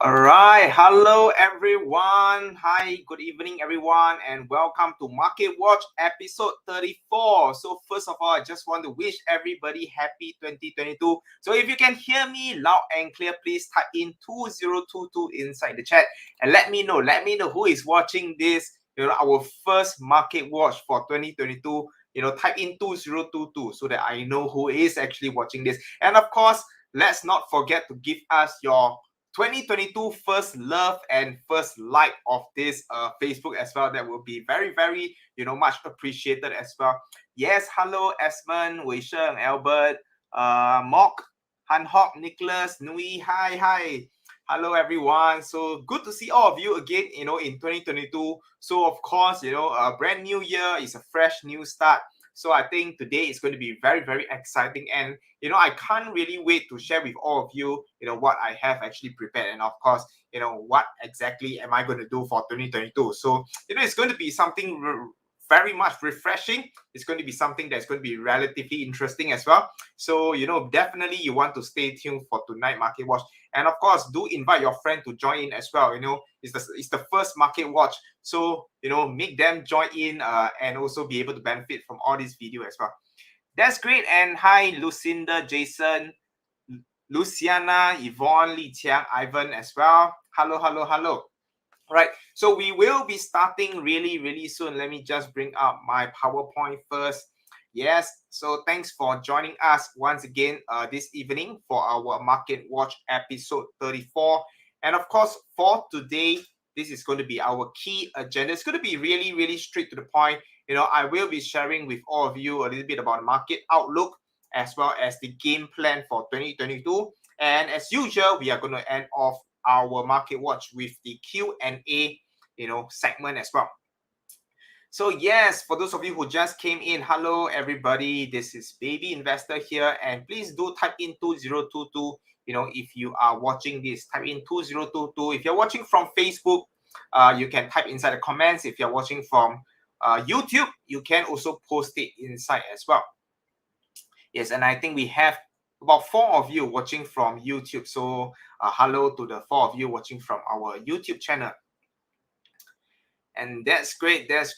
All right. Hello, everyone. Hi, good evening, everyone, and welcome to Market Watch episode 34. So, first of all, I just want to wish everybody happy 2022. So, if you can hear me loud and clear, please type in 2022 inside the chat and let me know. Let me know who is watching this, our first Market Watch for 2022. Type in 2022 so that I know who is actually watching this. And of course, let's not forget to give us your 2022 first love and first like of this Facebook as well. That will be very, very, much appreciated as well. Yes, hello, Esmond, Wei Sheng, Albert, Mock, Han Hock, Nicholas, Nui, hi. Hello, everyone. So good to see all of you again, in 2022. So, of course, a brand new year is a fresh new start. So I think today is going to be very, very exciting. And I can't really wait to share with all of you, what I have actually prepared. And of course, what exactly am I going to do for 2022? So, it's going to be something very much refreshing. It's going to be something that's going to be relatively interesting as well. So, definitely you want to stay tuned for tonight Market Watch. And of course, do invite your friend to join in as well. It's the first Market Watch. So, make them join in and also be able to benefit from all this video as well. That's great. And hi, Lucinda, Jason, Luciana, Yvonne, Li Qiang, Ivan as well. Hello. All right. So we will be starting really, really soon. Let me just bring up my PowerPoint first. Yes. So thanks for joining us once again this evening for our Market Watch episode 34. And of course, for today, this is going to be our key agenda. It's going to be really, really straight to the point. I will be sharing with all of you a little bit about market outlook as well as the game plan for 2022. And as usual, we are going to end off our Market Watch with the Q&A, segment as well. So yes, for those of you who just came in, hello everybody. This is Baby Investor here, and please do type in 2022. If you are watching this, type in 2022. If you're watching from Facebook, you can type inside the comments. If you're watching from YouTube, you can also post it inside as well. Yes, and I think we have about 4 of you watching from YouTube. So hello to the 4 of you watching from our YouTube channel. And that's great. Good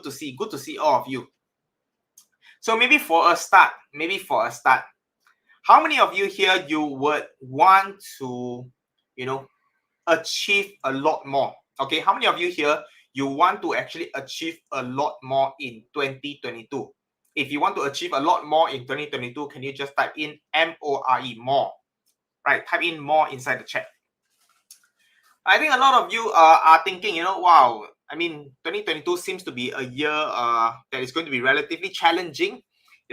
to see all of you. So maybe for a start, how many of you here you would want to, achieve a lot more? Okay, how many of you here you want to actually achieve a lot more in 2022? If you want to achieve a lot more in 2022, can you just type in M-O-R-E, more? Right, type in more inside the chat. I think a lot of you are thinking, wow, 2022 seems to be a year that is going to be relatively challenging,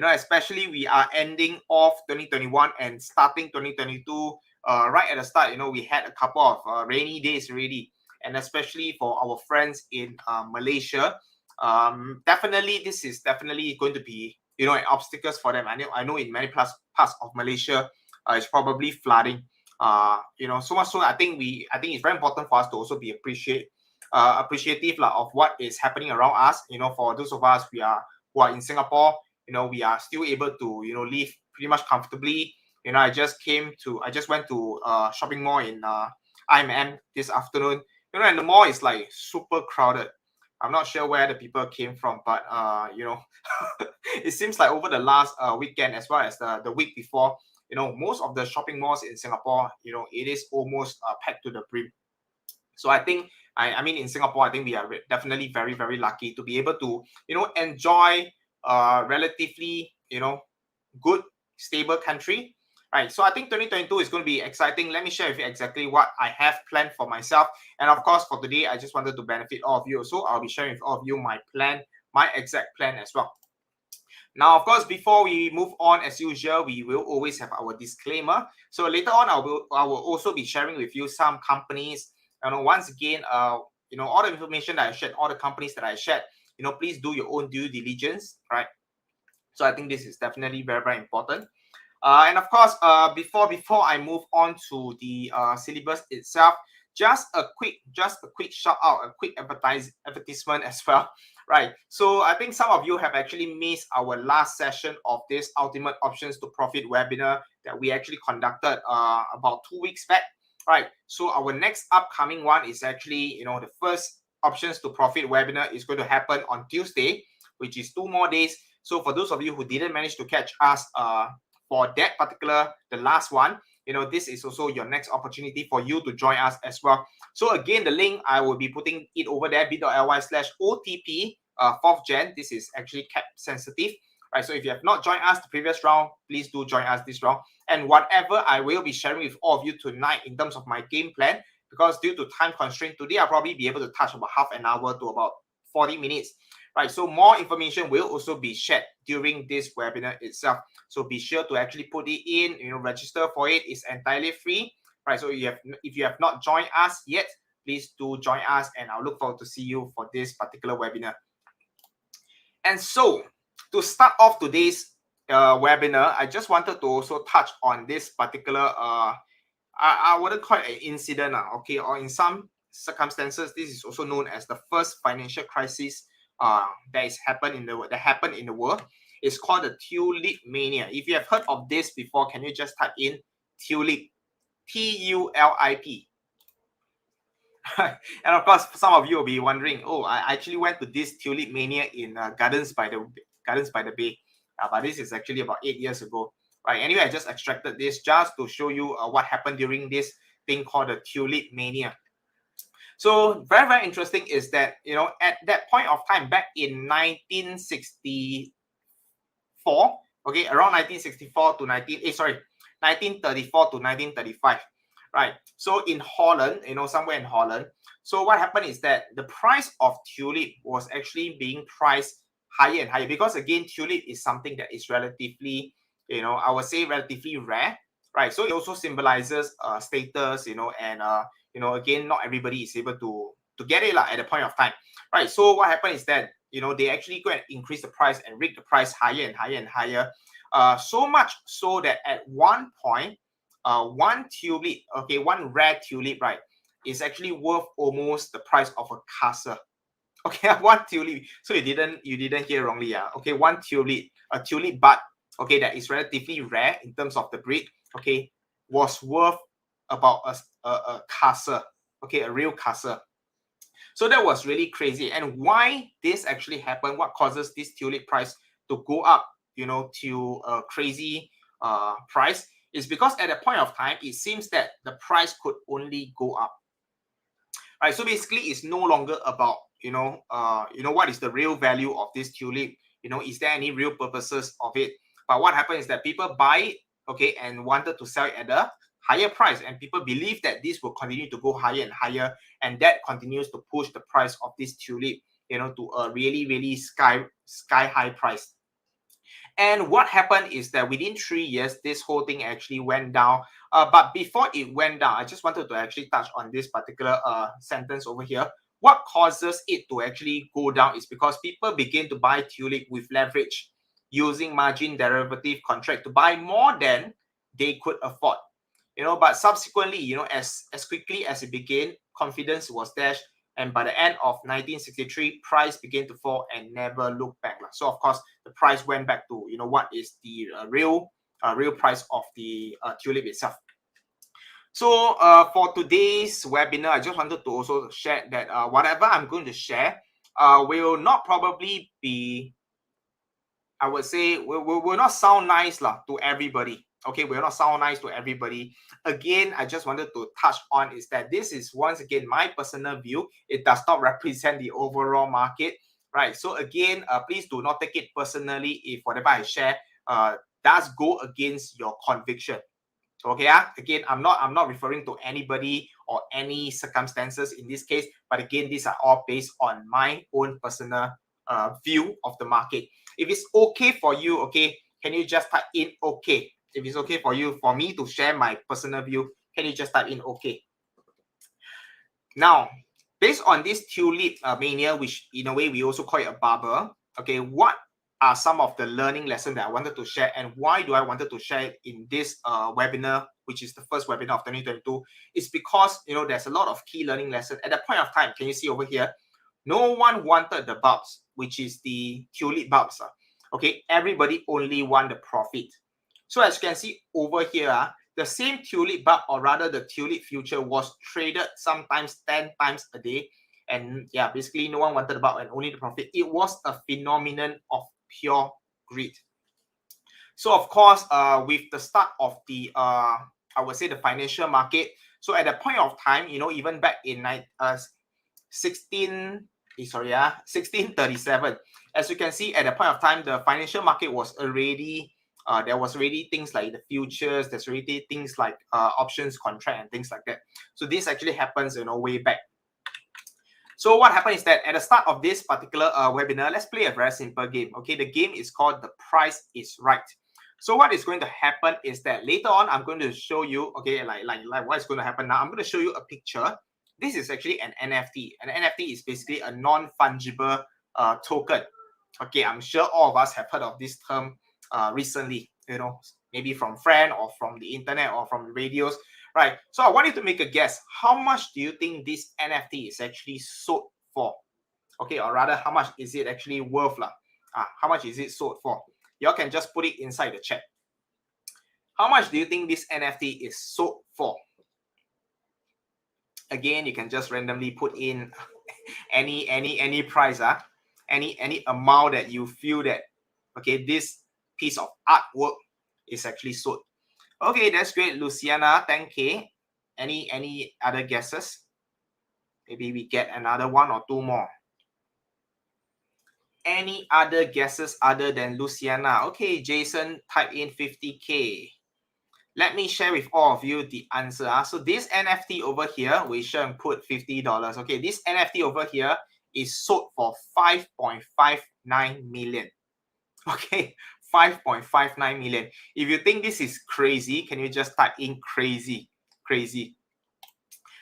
especially we are ending off 2021 and starting 2022 right at the start. We had a couple of rainy days already, and especially for our friends in Malaysia, definitely this is definitely going to be, an obstacles for them. I know in many parts of Malaysia, it's probably flooding. So much so I think it's very important for us to also be appreciative of what is happening around us. For those of us who are in Singapore, we are still able to live pretty much comfortably. I just went to shopping mall in IMM this afternoon. And the mall is like super crowded. I'm not sure where the people came from, but it seems like over the last weekend as well as the week before, most of the shopping malls in Singapore, it is almost packed to the brim. So I think, in Singapore, I think we are definitely very, very lucky to be able to, enjoy relatively, good, stable country. Right. So I think 2022 is going to be exciting. Let me share with you exactly what I have planned for myself. And of course, for today, I just wanted to benefit all of you. So I'll be sharing with all of you my plan, my exact plan as well. Now, of course, before we move on, as usual, we will always have our disclaimer. So later on, I will also be sharing with you some companies. Once again, all the information that I shared, all the companies that I shared, please do your own due diligence, right? So I think this is definitely very, very important. And of course, before I move on to the syllabus itself, just a quick shout out, a quick advertisement as well, right? So I think some of you have actually missed our last session of this Ultimate Options to Profit webinar that we actually conducted about 2 weeks back, right? So our next upcoming one is actually, you know, the first Options to Profit webinar is going to happen on Tuesday, which is 2 more days. So for those of you who didn't manage to catch us for that particular, the last one, you know, this is also your next opportunity for you to join us as well. So again, the link, I will be putting it over there, bit.ly/OTP 4th Gen. This is actually cap sensitive, right? So if you have not joined us the previous round, please do join us this round. And whatever I will be sharing with all of you tonight in terms of my game plan, because due to time constraint today, I'll probably be able to touch about half an hour to about 40 minutes. Right, so more information will also be shared during this webinar itself. So be sure to actually put it in, you know, register for it. It's entirely free. Right, so if you have not joined us yet, please do join us, and I'll look forward to see you for this particular webinar. And so to start off today's webinar, I just wanted to also touch on this particular I wouldn't call it an incident, okay, or in some circumstances, this is also known as the first financial crisis that happened in the world. It's called the tulip mania. If you have heard of this before, can you just type in tulip, TULIP? And of course, some of you will be wondering, oh, I actually went to this tulip mania in Gardens by the Bay, but this is actually about 8 years ago. Right. Anyway, I just extracted this just to show you what happened during this thing called the tulip mania. So very, very interesting is that, you know, at that point of time back in 1964, okay, around 1964 to 1934 to 1935, right? So in Holland, you know, somewhere in Holland. So what happened is that the price of tulip was actually being priced higher and higher, because again, tulip is something that is relatively, you know, I would say relatively rare, right? So it also symbolizes status, you know, and you know, again, not everybody is able to get it at the point of time, right? So what happened is that, you know, they actually go and increase the price and rig the price higher and higher and higher, so much so that at one point, one tulip, okay, one rare tulip, right, is actually worth almost the price of a castle. Okay, one tulip. So you didn't hear wrongly, yeah. Okay, one tulip, a tulip bud, okay, that is relatively rare in terms of the breed, okay, was worth about a castle, okay, a real castle. So that was really crazy. And why this actually happened, what causes this tulip price to go up, you know, to a crazy price, is because at a point of time, it seems that the price could only go up. Right, so basically, it's no longer about, you know, what is the real value of this tulip? You know, is there any real purposes of it? But what happened is that people buy it, okay, and wanted to sell it at a higher price, and people believe that this will continue to go higher and higher, and that continues to push the price of this tulip, you know, to a really, really sky high price. And what happened is that within 3 years, this whole thing actually went down. But before it went down, I just wanted to actually touch on this particular sentence over here. What causes it to actually go down is because people begin to buy tulip with leverage, using margin derivative contract to buy more than they could afford. You know, but subsequently, you know, as quickly as it began, confidence was dashed, and by the end of 1963, price began to fall and never looked back. So of course, the price went back to, you know, what is the real price of the tulip itself. So for today's webinar, I just wanted to also share that whatever I'm going to share will not probably be, I would say, will not sound nice to everybody. Okay, will not sound nice to everybody. Again, I just wanted to touch on is that this is once again my personal view. It does not represent the overall market, right? So again, please do not take it personally if whatever I share does go against your conviction. Okay, again, I'm not referring to anybody or any circumstances in this case, but again, these are all based on my own personal view of the market. If it's okay for you, okay, can you just type in okay? If it's okay for you, for me to share my personal view, can you just type in okay? Now, based on this tulip mania, which in a way we also call it a bubble, okay, what are some of the learning lessons that I wanted to share. And why do I wanted to share it in this webinar, which is the first webinar of 2022? It's because, there's a lot of key learning lessons. At that point of time, can you see over here? No one wanted the bulbs, which is the tulip bulbs. Okay, everybody only want the profit. So as you can see over here, the same tulip bulb, or rather the tulip future, was traded sometimes 10 times a day. And yeah, basically no one wanted the bulb and only the profit. It was a phenomenon of pure greed. So of course, with the start of the, I would say the financial market. So at that point of time, even back in 1637, as you can see, at the point of time, the financial market was already, there was already things like the futures, there's already things like options contract and things like that. So this actually happens, way back. So what happened is that at the start of this particular webinar, let's play a very simple game. Okay, the game is called The Price is Right. So what is going to happen is that later on, I'm going to show you, okay, like what is going to happen now. I'm going to show you a picture. This is actually an NFT. An NFT is basically a non-fungible token. Okay, I'm sure all of us have heard of this term recently, maybe from friend or from the internet or from radios. Right. So I want you to make a guess. How much do you think this NFT is actually sold for? Okay, or rather, how much is it actually worth? How much is it sold for? Y'all can just put it inside the chat. How much do you think this NFT is sold for? Again, you can just randomly put in any price, any amount that you feel that, okay, this piece of artwork is actually sold. Okay, that's great, Luciana. 10K. Any other guesses? Maybe we get another one or two more. Any other guesses other than Luciana? Okay, Jason, type in 50K. Let me share with all of you the answer. So this NFT over here, we should put $50. Okay, this NFT over here is sold for 5.59 million. Okay, 5.59 million. If you think this is crazy, can you just type in crazy? Crazy.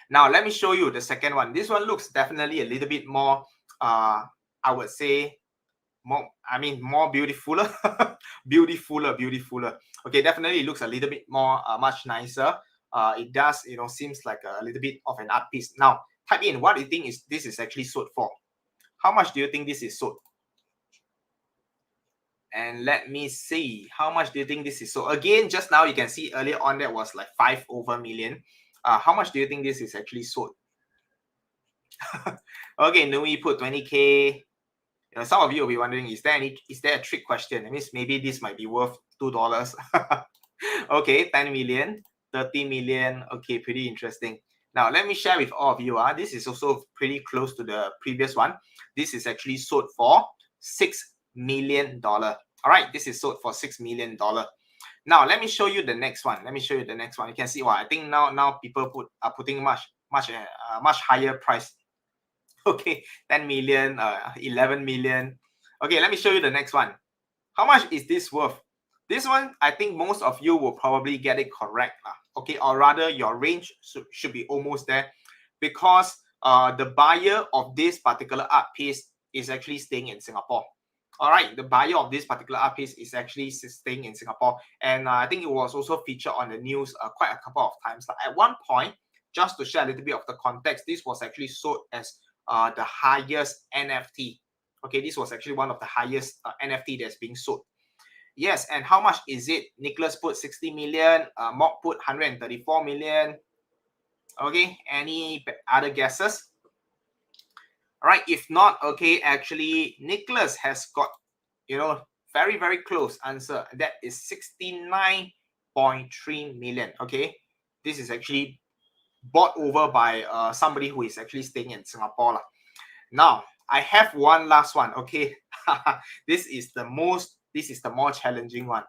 Now, let me show you the second one. This one looks definitely a little bit more, I would say, more beautiful. Beautifuler. Okay, definitely looks a little bit more, much nicer. It does, seems like a little bit of an art piece. Now, type in what do you think this is actually sold for. How much do you think this is sold? And let me see, how much do you think this is sold? Again, just now you can see earlier on that was like 5 over million. How much do you think this is actually sold? Okay, Nui put 20K. Some of you will be wondering, is there a trick question? That means maybe this might be worth $2. Okay, 10 million, 30 million. Okay, pretty interesting. Now, let me share with all of you. This is also pretty close to the previous one. This is actually sold for $6 million. All right, this is sold for $6 million. Now, let me show you the next one. You can see, I think now people are putting much higher price. Okay, 10 million, 11 million. Okay, let me show you the next one. How much is this worth? This one, I think most of you will probably get it correct. Okay, or rather your range should be almost there, because the buyer of this particular art piece is actually staying in Singapore. All right, the buyer of this particular art piece is actually staying in Singapore. And I think it was also featured on the news quite a couple of times. At one point, just to share a little bit of the context, this was actually sold as the highest NFT. Okay, this was actually one of the highest NFT that's being sold. Yes, and how much is it? Nicholas put 60 million, Mock put 134 million. Okay, any other guesses? All right, if not, okay, actually, Nicholas has got, very, very close answer. That is 69.3 million. Okay, this is actually bought over by somebody who is actually staying in Singapore. Now, I have one last one. Okay, this is the more challenging one.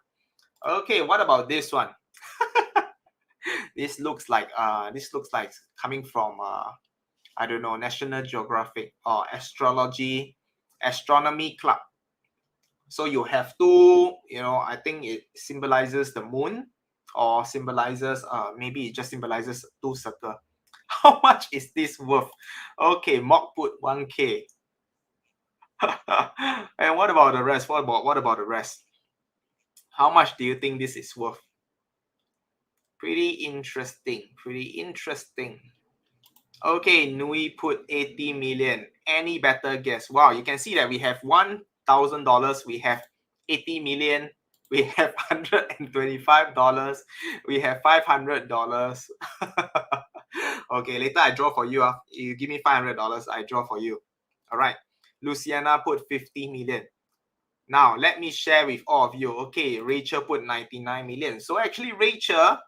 Okay, what about this one? This looks like coming from I don't know, National Geographic or Astronomy Club. So you have two, I think it symbolizes the moon, or symbolizes maybe it just symbolizes two circles. How much is this worth? Okay, Mock put 1K. And what about the rest? What about the rest? How much do you think this is worth? Pretty interesting. Pretty interesting. Okay, Nui put 80 million. Any better guess? Wow, you can see that we have $1,000, we have 80 million, we have $125, we have $500. Okay, later I draw for you. You give me $500, I draw for you. All right. Luciana put 50 million. Now, let me share with all of you. Okay, Rachel put 99 million. So actually, Rachel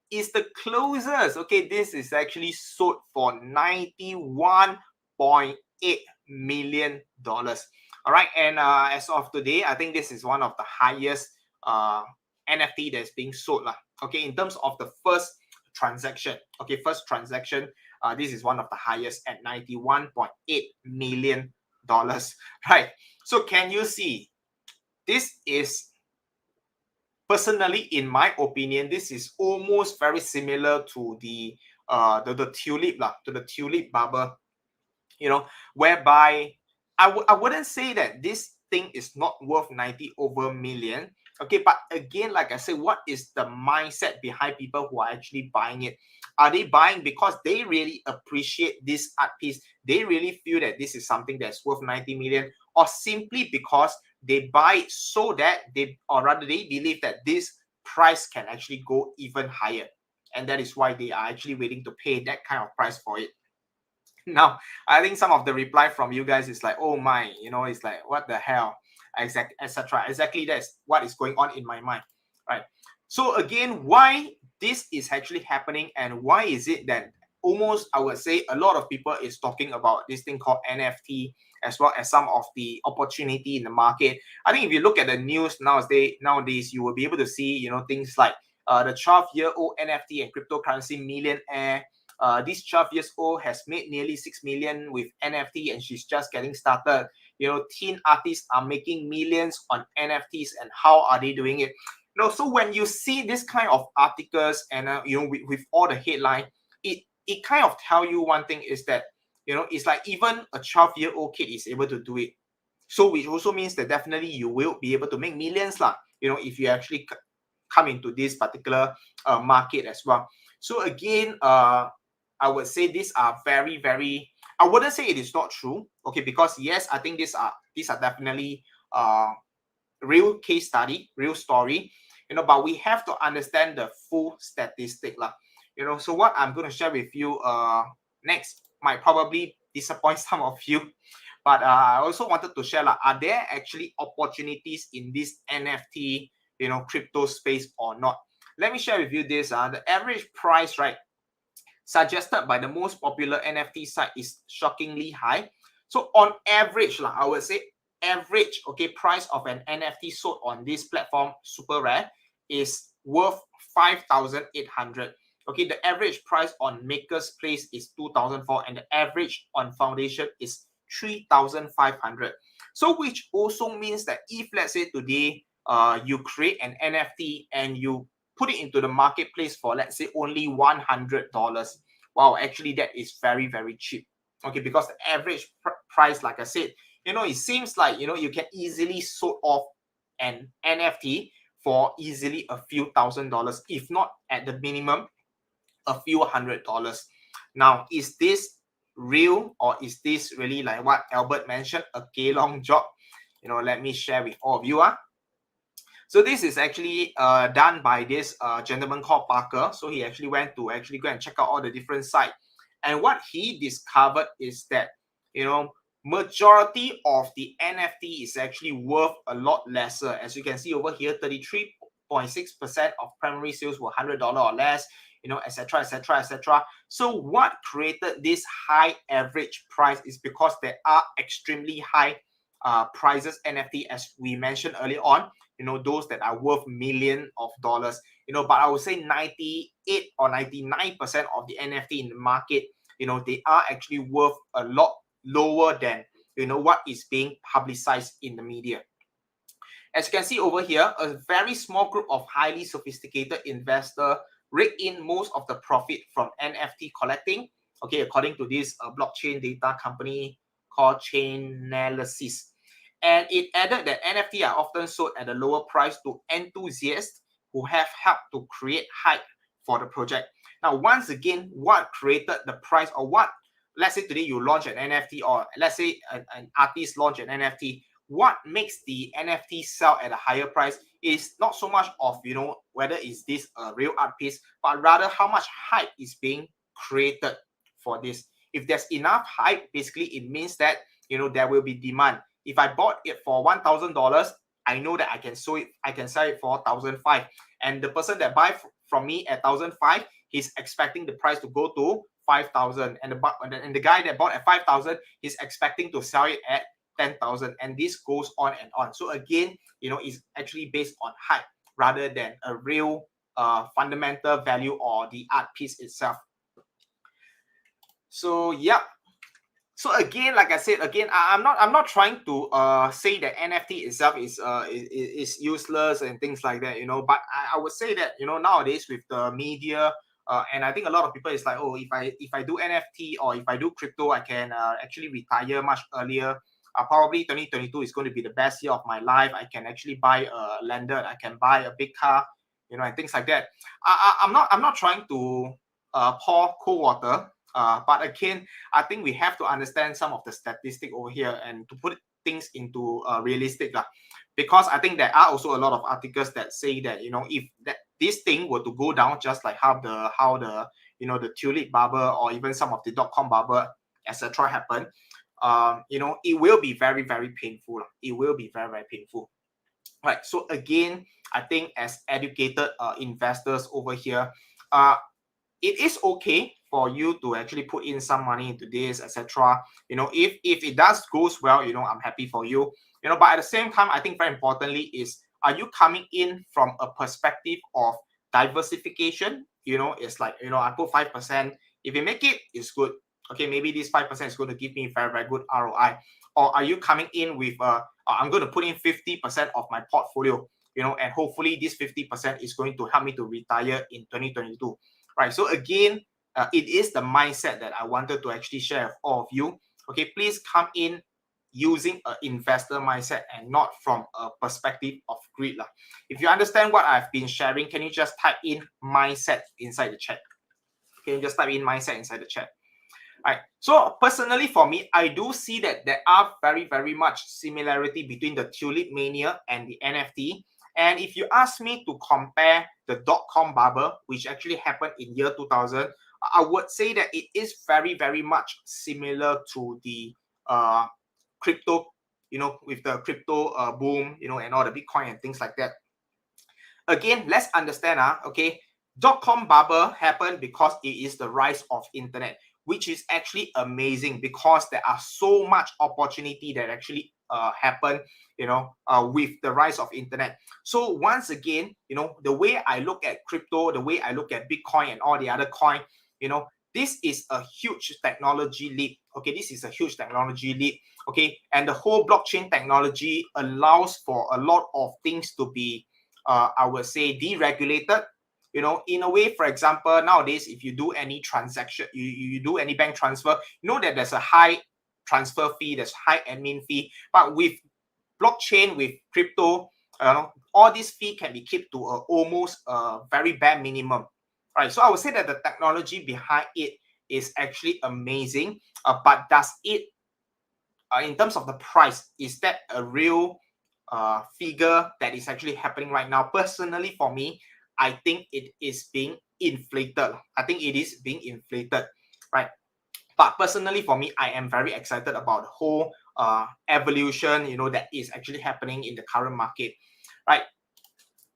is the closest. Okay, this is actually sold for $91.8 million. All right, and as of today, I think this is one of the highest NFT that's being sold. Okay, in terms of the first transaction. Okay, first transaction, this is one of the highest at $91.8 million. Right. So can you see? This is, personally, in my opinion, this is almost very similar to the tulip to the tulip bubble, whereby I wouldn't say that this thing is not worth 90 over million. Okay, but again, like I said, what is the mindset behind people who are actually buying it? Are they buying because they really appreciate this art piece? They really feel that this is something that's worth 90 million, or simply because they buy it so that they believe that this price can actually go even higher, and that is why they are actually willing to pay that kind of price for it. Now, I think some of the reply from you guys is like, oh my, it's like, what the hell, etc. Exactly, that's what is going on in my mind, right? So again, why this is actually happening, and why is it that almost, I would say, a lot of people is talking about this thing called NFT, as well as some of the opportunity in the market. I think if you look at the news nowadays, you will be able to see, things like the 12-year-old NFT and cryptocurrency millionaire. This 12 years old has made nearly 6 million with NFT, and she's just getting started. Teen artists are making millions on NFTs, and how are they doing it? So when you see this kind of articles, and with all the headline, it kind of tell you one thing, is that it's like even a 12-year-old kid is able to do it. So which also means that definitely you will be able to make millions if you actually come into this particular market as well. So again, I would say these are very, very, I wouldn't say it is not true, okay, because yes, I think these are definitely real case study, real story, but we have to understand the full statistic So what I'm going to share with you next might probably disappoint some of you, but I also wanted to share, are there actually opportunities in this NFT, crypto space or not? Let me share with you this. The average price, right, suggested by the most popular NFT site is shockingly high. So on average, I would say average, okay, price of an NFT sold on this platform, super rare, is worth 5,800. Okay, the average price on Maker's Place is 2,004, and the average on Foundation is 3,500. So which also means that if, let's say, today you create an NFT and you put it into the marketplace for, let's say, only $100, wow, actually that is very, very cheap. Okay, because the average price, like I said, it seems like you can easily sold off an NFT for easily a few $1,000s, if not at the minimum a few $100s. Now, is this real, or is this really, like what Albert mentioned, a K-long job? Let me share with all of you. So this is actually done by this gentleman called Parker. So he actually went to go and check out all the different sites. And what he discovered is that, majority of the NFT is actually worth a lot lesser. As you can see over here, 33.6% of primary sales were $100 or less, etc., etc., etc. So what created this high average price is because there are extremely high prices NFT, as we mentioned earlier on, those that are worth millions of dollars, but I would say 98 or 99% of the NFT in the market, they are actually worth a lot lower than, what is being publicized in the media. As you can see over here, a very small group of highly sophisticated investors rake in most of the profit from NFT collecting. Okay, according to this blockchain data company called Chainalysis. And it added that NFT are often sold at a lower price to enthusiasts who have helped to create hype for the project. Now, once again, what created the price, or what, let's say today you launch an NFT, or let's say an artist launch an NFT, what makes the NFT sell at a higher price is not so much of, whether is this a real art piece, but rather how much hype is being created for this. If there's enough hype, basically it means that, there will be demand. If I bought it for $1,000, I know that I can sell it for $1,500. And the person that buy from me at $1,500, he's expecting the price to go to $5,000. And the guy that bought at $5,000, he's expecting to sell it at $10,000. And this goes on and on. So again, it's actually based on hype rather than a real fundamental value or the art piece itself. So yeah. So again, like I said, I'm not trying to say that NFT itself is useless and things like that, but I would say that, nowadays with the media, and I think a lot of people is like, oh, if I do NFT or if I do crypto, I can actually retire much earlier. Probably 2022 is going to be the best year of my life. I can actually buy a landed, I can buy a big car, and things like that. I'm not trying to pour cold water. But again, I think we have to understand some of the statistic over here and to put things into realistic, because I think there are also a lot of articles that say that, if this thing were to go down, just like how the the tulip bubble or even some of the .com bubble, etc. happen, it will be very, very painful. It will be very, very painful. Right. So again, I think as educated investors over here, it is okay for you to actually put in some money into this, etc. If it does goes well, I'm happy for you. But at the same time, I think very importantly is, are you coming in from a perspective of diversification? It's like, I put 5%. If you make it, it's good. Okay, maybe this 5% is going to give me very, very good ROI. Or are you coming in with I'm going to put in 50% of my portfolio, and hopefully this 50% is going to help me to retire in 2022. Right. So again, it is the mindset that I wanted to actually share with all of you. Okay, please come in using an investor mindset and not from a perspective of greed. If you understand what I've been sharing, can you just type in mindset inside the chat? Can you just type in mindset inside the chat? All right. So personally for me, I do see that there are very, very much similarity between the tulip mania and the NFT. And if you ask me to compare the .com bubble, which actually happened in year 2000, I would say that it is very, very much similar to the crypto, with the crypto boom, and all the Bitcoin and things like that. Again, let's understand, okay, .com bubble happened because it is the rise of internet, which is actually amazing because there are so much opportunity that actually happen, with the rise of internet. So once again, the way I look at crypto, the way I look at Bitcoin and all the other coin, this is a huge technology leap. Okay, this is a huge technology leap. Okay, and the whole blockchain technology allows for a lot of things to be, I would say, deregulated. In a way, for example, nowadays, if you do any transaction, you do any bank transfer, that there's a high transfer fee, there's high admin fee. But with blockchain, with crypto, all this fee can be kept to almost a very bare minimum. Right. So I would say that the technology behind it is actually amazing. But does it, in terms of the price, is that a real figure that is actually happening right now? Personally, for me, I think it is being inflated. I think it is being inflated, right? But personally, for me, I am very excited about the whole evolution, that is actually happening in the current market, right?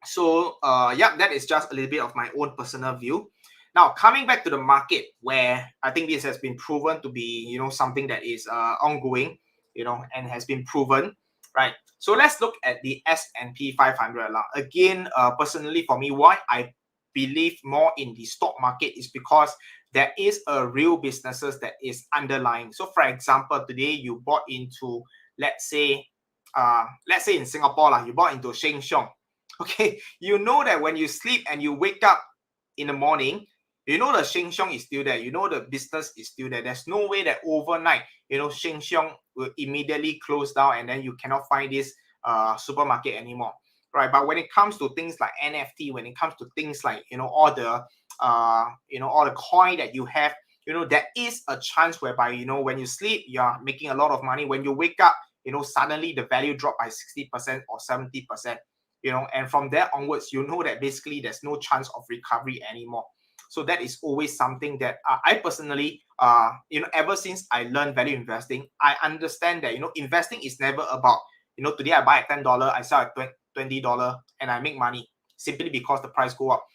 So, yeah, that is just a little bit of my own personal view. Now, coming back to the market, where I think this has been proven to be, something that is ongoing, and has been proven, right? So let's look at the S&P 500. Again, personally, for me, why I believe more in the stock market is because there is a real businesses that is underlying. So, for example, today you bought into, let's say in Singapore, you bought into Sheng Siong. Okay, that when you sleep and you wake up in the morning, You know the Sheng Siong is still there. You know the business is still there. There's no way that overnight, Sheng Siong will immediately close down and then you cannot find this supermarket anymore, right? But when it comes to things like NFT, when it comes to things like all the all the coin that you have, there is a chance whereby when you sleep you're making a lot of money. When you wake up, suddenly the value drop by 60% or 70%. And from there onwards, that basically there's no chance of recovery anymore. So that is always something that I personally, ever since I learned value investing, I understand that, investing is never about, today I buy at $10, I sell at $20 and I make money simply because the price go up.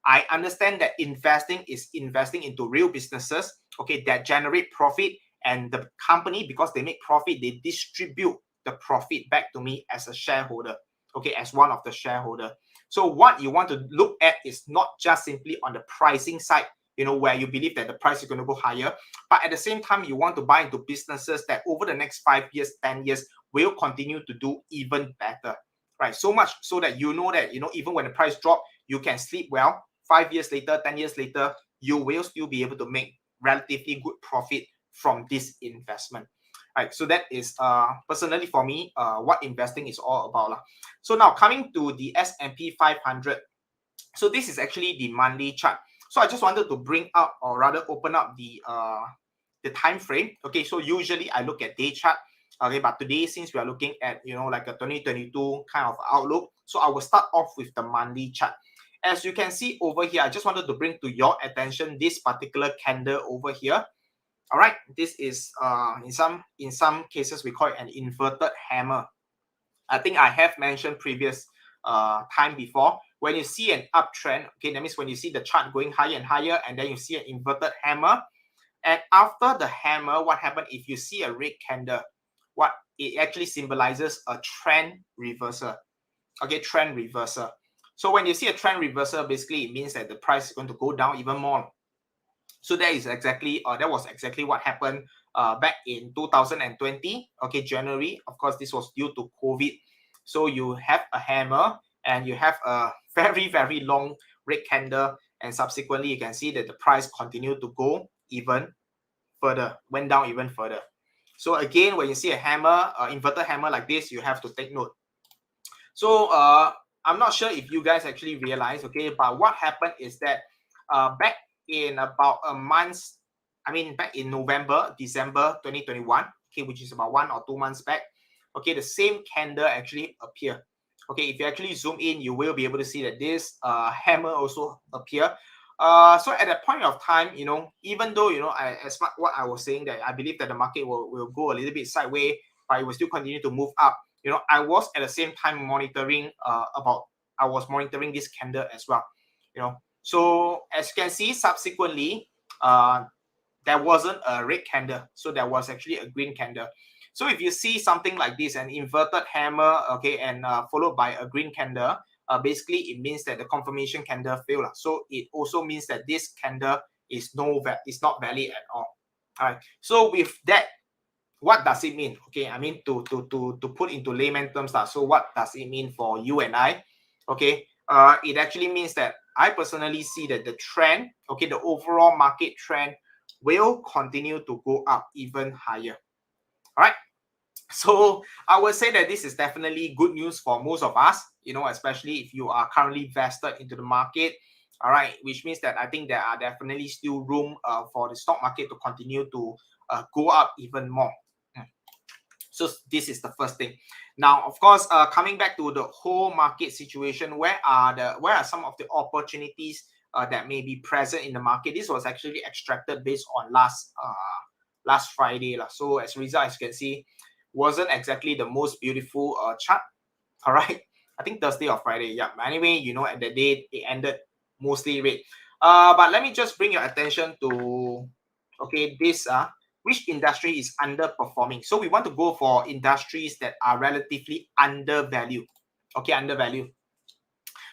I understand that investing is investing into real businesses, okay, that generate profit, and the company, because they make profit, they distribute the profit back to me as a shareholder, okay, as one of the shareholder. So what you want to look at is not just simply on the pricing side, where you believe that the price is going to go higher, but at the same time, you want to buy into businesses that over the next 5 years, 10 years will continue to do even better, right? So much so that that, even when the price drop, you can sleep well. 5 years later, 10 years later, you will still be able to make relatively good profit from this investment. Right, so that is personally for me what investing is all about. So now coming to the S&P 500. So this is actually the monthly chart. So I just wanted to bring up, or rather open up the time frame. Okay, so usually I look at day chart. Okay, but today, since we are looking at like a 2022 kind of outlook, so I will start off with the monthly chart. As you can see over here, I just wanted to bring to your attention this particular candle over here. All right, this is in some cases we call it an inverted hammer. I think I have mentioned previous time before, when you see an uptrend, okay, that means when you see the chart going higher and higher, and then you see an inverted hammer, and after the hammer, what happened if you see a red candle? What it actually symbolizes a trend reversal. Okay, trend reversal. So when you see a trend reversal, basically it means that the price is going to go down even more. So that was exactly what happened back in 2020. Okay, January. Of course, this was due to COVID. So you have a hammer and you have a very, very long red candle, and subsequently you can see that the price continued to go even further, went down even further. So again, when you see a hammer, inverted hammer like this, you have to take note. So I'm not sure if you guys actually realize, okay, but what happened is that back in about a month, back in November, December 2021, okay, which is about 1 or 2 months back, okay, the same candle actually appear. Okay, if you actually zoom in, you will be able to see that this hammer also appear. So at that point of time, even though, what I was saying, that I believe that the market will go a little bit sideways, but it will still continue to move up. I was at the same time monitoring this candle as well. So as you can see, subsequently, there wasn't a red candle, so there was actually a green candle. So if you see something like this, an inverted hammer, okay, and followed by a green candle, basically it means that the confirmation candle failed. So it also means that this candle is not valid at all. All right. So with that, what does it mean? Okay, to put into layman terms, so what does it mean for you and I? Okay, it actually means that I personally see that the trend, okay, the overall market trend will continue to go up even higher. All right. So I would say that this is definitely good news for most of us, especially if you are currently vested into the market. All right, which means that I think there are definitely still room for the stock market to continue to go up even more. So this is the first thing. Now, of course, coming back to the whole market situation, where are some of the opportunities that may be present in the market? This was actually extracted based on last Friday. So as a result, as you can see, wasn't exactly the most beautiful chart. All right, I think Thursday or Friday. Yeah. Anyway, at the day it ended mostly red. But let me just bring your attention to this which industry is underperforming. So we want to go for industries that are relatively undervalued. Okay, undervalued.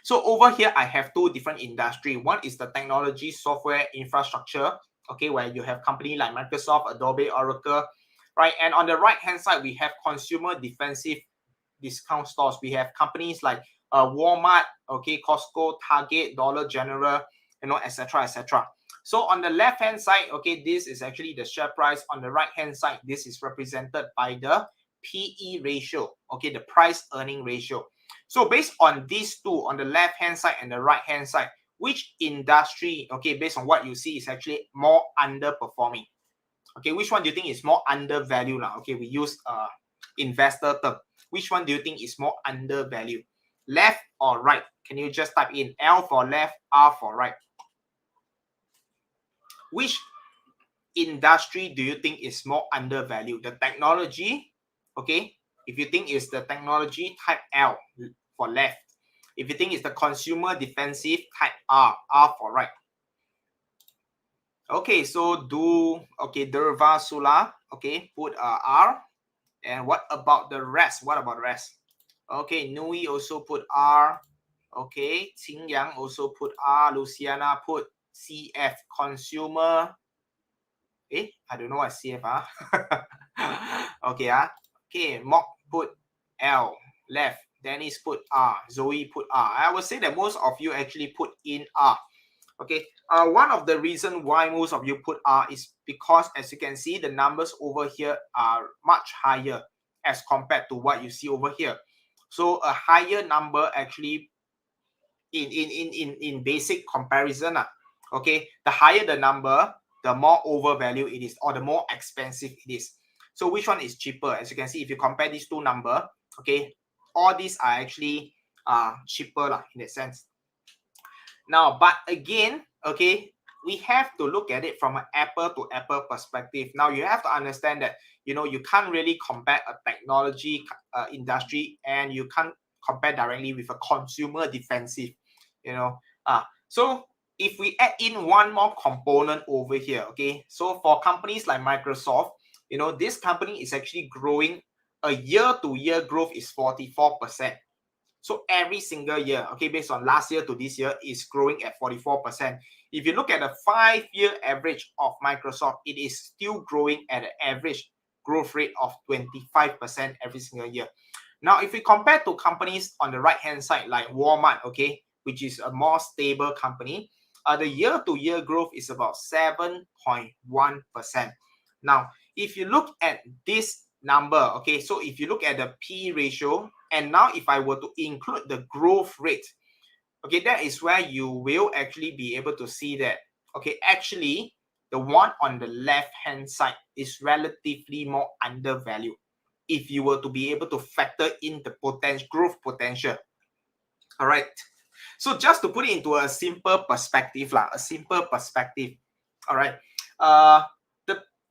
So over here, I have two different industries. One is the technology, software, infrastructure. Okay, where you have companies like Microsoft, Adobe, Oracle, right? And on the right-hand side, we have consumer defensive discount stores. We have companies like Walmart, okay, Costco, Target, Dollar General, etc., etc. So on the left hand side, okay, this is actually the share price. On the right hand side, this is represented by the PE ratio, okay, the price earning ratio. So based on these two, on the left hand side and the right hand side, which industry, okay, based on what you see, is actually more underperforming? Okay, which one do you think is more undervalued now? Okay, we use investor term. Which one do you think is more undervalued? Left or right? Can you just type in L for left, R for right? Which industry do you think is more undervalued? The technology, okay? If you think it's the technology, type L for left. If you think it's the consumer defensive, type R, R for right. Okay, so Durva Sula, okay, put R. And what about the rest? What about the rest? Okay, Nui also put R. Okay, Qing Yang also put R. Luciana put CF, consumer. I don't know what CF Okay, okay, Mock put L, left. Dennis put R. Zoe put R. I would say that most of you actually put in R. Okay, one of the reasons why most of you put R is because, as you can see, the numbers over here are much higher as compared to what you see over here. So a higher number actually in basic comparison, okay, the higher the number, the more overvalued it is, or the more expensive it is. So which one is cheaper? As you can see, if you compare these two numbers, okay, all these are actually cheaper in that sense. Now, but again, okay, we have to look at it from an apple to apple perspective. Now, you have to understand that, you can't really compare a technology industry, and you can't compare directly with a consumer defensive, So if we add in one more component over here, okay, so for companies like Microsoft, this company is actually growing. A year-to-year growth is 44%. So every single year, okay, based on last year to this year, is growing at 44%. If you look at the 5-year average of Microsoft, it is still growing at an average growth rate of 25% every single year. Now, if we compare to companies on the right-hand side, like Walmart, okay, which is a more stable company, the year-to-year growth is about 7.1%. Now, if you look at this number, okay, so if you look at the P ratio, and now if I were to include the growth rate, okay, that is where you will actually be able to see that, okay, actually the one on the left hand side is relatively more undervalued if you were to be able to factor in the growth potential. All right, so just to put it into a simple perspective, all right,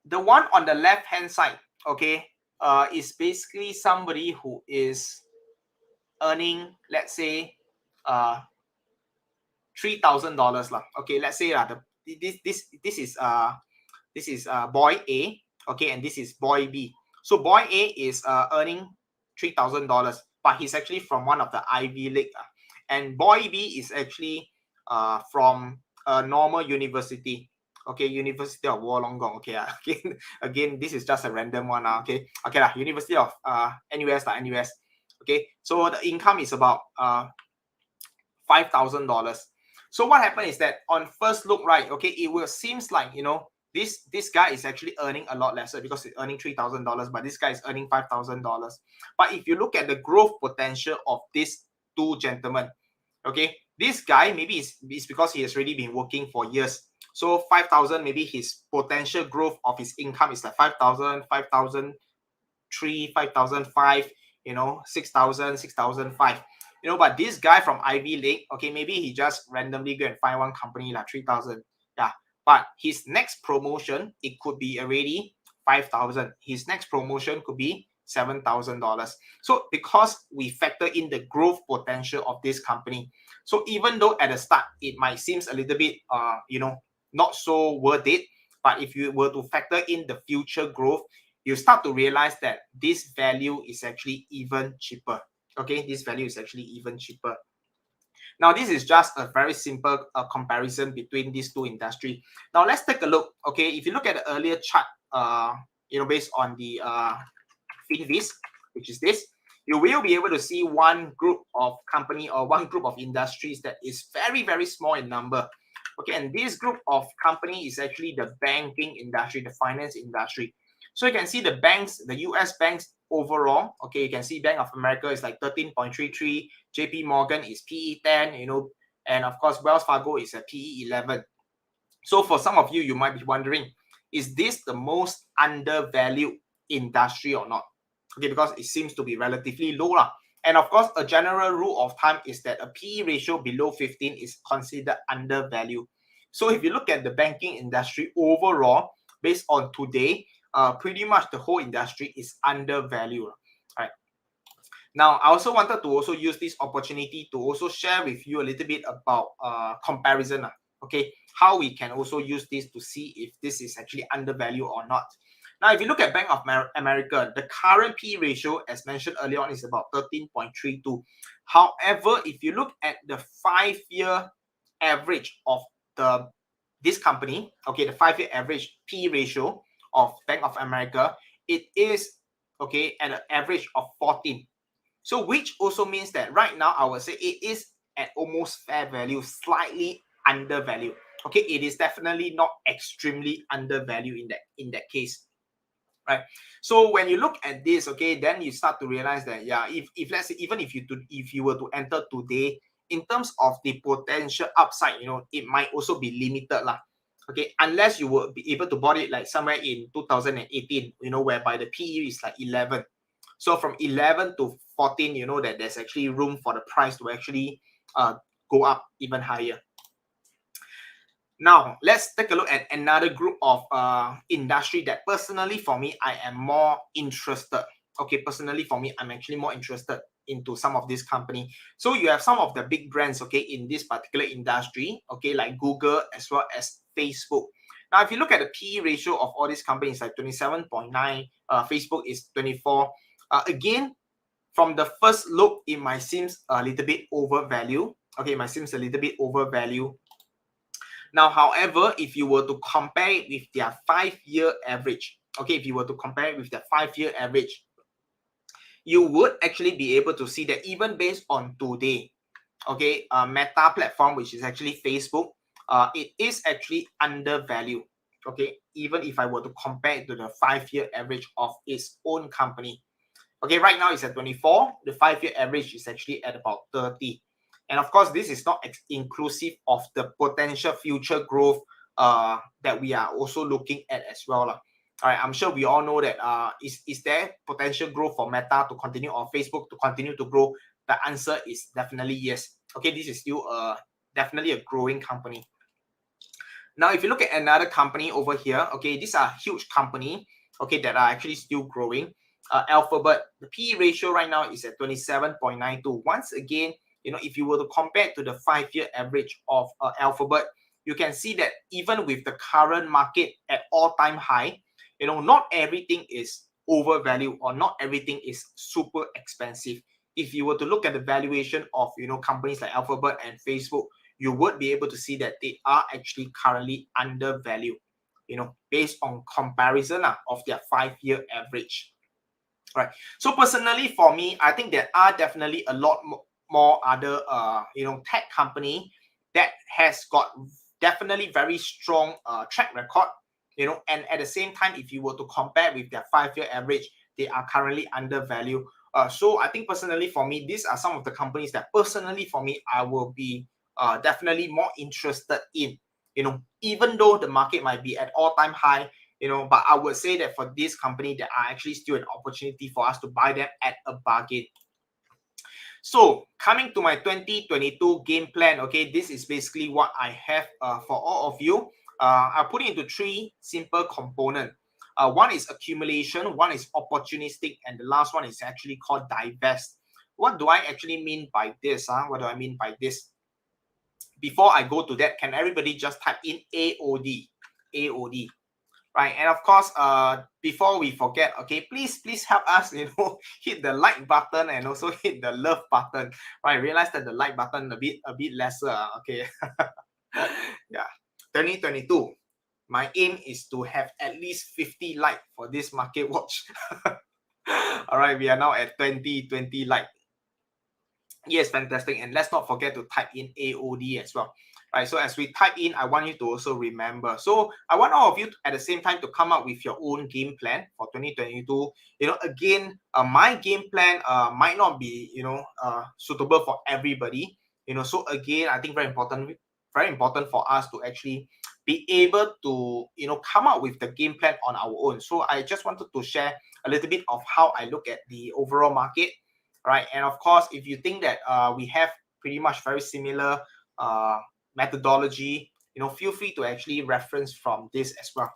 the one on the left hand side, okay, is basically somebody who is earning, let's say, $3,000 lah. Okay, let's say this is boy A, okay, and this is boy B. So boy A is earning $3,000, but he's actually from one of the Ivy League, and boy B is actually from a normal university. Okay, University of Wollongong. Okay, again, this is just a random one. Okay, University of NUS. Okay, so the income is about $5,000. So what happened is that on first look, right, okay, it will seems like, this guy is actually earning a lot lesser because he's earning $3,000, but this guy is earning $5,000. But if you look at the growth potential of these two gentlemen, okay, this guy maybe it's because he has already been working for years. So 5,000, maybe his potential growth of his income is like 5,000, 5,003, 5,005, 6,000, 6,005. But this guy from Ivy League, okay, maybe he just randomly go and find one company like 3,000. Yeah. But his next promotion, it could be already 5,000. His next promotion could be $7,000. So because we factor in the growth potential of this company, so even though at the start it might seem a little bit not so worth it, but if you were to factor in the future growth, you start to realize that this value is actually even cheaper. Okay, this value is actually even cheaper. Now, this is just a very simple comparison between these two industries. Now, let's take a look. Okay, if you look at the earlier chart, based on the Finviz, which is this, you will be able to see one group of company or one group of industries that is very, very small in number. Okay, and this group of company is actually the banking industry, the finance industry. So you can see the banks, the US banks overall. Okay, you can see Bank of America is like 13.33, JP Morgan is PE 10, and of course Wells Fargo is a PE 11. So for some of you, you might be wondering, is this the most undervalued industry or not? Okay, because it seems to be relatively low lah. And of course, a general rule of thumb is that a PE ratio below 15 is considered undervalued. So if you look at the banking industry overall, based on today, pretty much the whole industry is undervalued. Right. Now, I also wanted to also use this opportunity to also share with you a little bit about comparison. Okay, how we can also use this to see if this is actually undervalued or not. Now, if you look at Bank of America, the current P ratio, as mentioned earlier on, is about 13.32. However, if you look at the 5-year average of this company, okay, the 5-year average P ratio of Bank of America, it is okay at an average of 14. So which also means that right now I would say it is at almost fair value, slightly undervalued. Okay, it is definitely not extremely undervalued in that case. Right. So when you look at this, okay, then you start to realize that if let's say even if you were to enter today, in terms of the potential upside, it might also be limited lah. Okay, unless you will be able to buy it like somewhere in 2018, whereby the PE is like 11. So from 11 to 14, that there's actually room for the price to actually go up even higher. Now, let's take a look at another group of industry that personally for me, I am more interested. Okay, personally for me, I'm actually more interested into some of this company. So you have some of the big brands, okay, in this particular industry, okay, like Google as well as Facebook. Now, if you look at the PE ratio of all these companies, like 27.9, Facebook is 24. Again, from the first look, it might seem a little bit overvalued. Okay, it might seem a little bit overvalued. Now, however, if you were to compare it with their 5-year average, okay, if you were to compare it with their 5-year average, you would actually be able to see that even based on today, okay, Meta platform, which is actually Facebook, it is actually undervalued. Okay, even if I were to compare it to the 5-year average of its own company. Okay, right now it's at 24. The 5-year average is actually at about 30. And of course, this is not inclusive of the potential future growth that we are also looking at as well. All right, I'm sure we all know that is there potential growth for Meta to continue or Facebook to continue to grow? The answer is definitely yes. Okay, this is still definitely a growing company. Now, if you look at another company over here, okay, these are huge company, okay, that are actually still growing. Alphabet, the PE ratio right now is at 27.92. Once again, if you were to compare it to the 5-year average of Alphabet, you can see that even with the current market at all-time high, not everything is overvalued or not everything is super expensive. If you were to look at the valuation of companies like Alphabet and Facebook, you would be able to see that they are actually currently undervalued, based on comparison of their 5-year average. Right. So personally, for me, I think there are definitely a lot more other, tech company that has got definitely very strong track record, and at the same time, if you were to compare with their 5-year average, they are currently undervalued. So I think personally for me, these are some of the companies that personally for me, I will be definitely more interested in, even though the market might be at all-time high, but I would say that for this company, there are actually still an opportunity for us to buy them at a bargain. So coming to my 2022 game plan, okay, this is basically what I have for all of you. I'll put it into 3 simple components. One is accumulation, one is opportunistic, and the last one is actually called divest. What do I actually mean by this? What do I mean by this? Before I go to that, can everybody just type in AOD? AOD. Right, and of course, before we forget, okay, please help us, hit the like button and also hit the love button. Right, realize that the like button a bit lesser. Okay, yeah, 2022. My aim is to have at least 50 likes for this market watch. All right, we are now at 20 likes. Yes, fantastic. And let's not forget to type in AOD as well. right? So as we type in, I want you to also remember. So I want all of you to, at the same time, to come up with your own game plan for 2022. Again, my game plan might not be, suitable for everybody. So again, I think very important for us to actually be able to, come up with the game plan on our own. So I just wanted to share a little bit of how I look at the overall market, right? And of course, if you think that we have pretty much very similar methodology, feel free to actually reference from this as well.